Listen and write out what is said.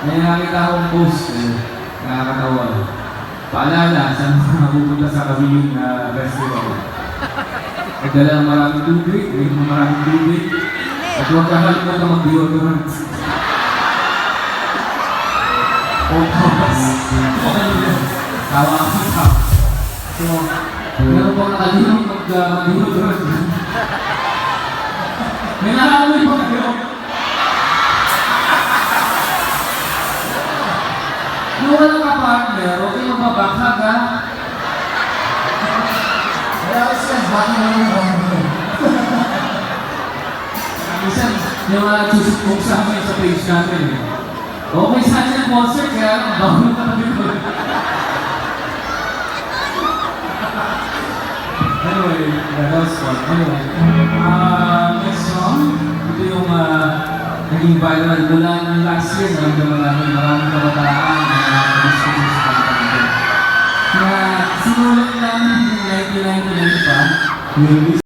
May nakita akong post, nakakatawa. Paalala, sa mga pupunta sa Kabiling Festival. Nagdala ng maraming tubig, maraming tubig. At huwag kakalimutan mag-deodorant. Tawa ako ka. So, meron pang nakalimutan mag-deodorant. May nakakamoy pa kayo. Kung walang ka-partner, okay magbabakag ha? Kaya ako siya, bakit mo yung partner? Minsan, yung mga nagsusupong sa amin sa page namin eh. Okay sa atin ang concert, kaya ang bawal na kami ko. Anyway, that was fun. Anyway, next song, ito yung naging viral mula ng last year, maraming kabataan na gusto sa kanta nito. Na sinulat namin yung 1999 pa,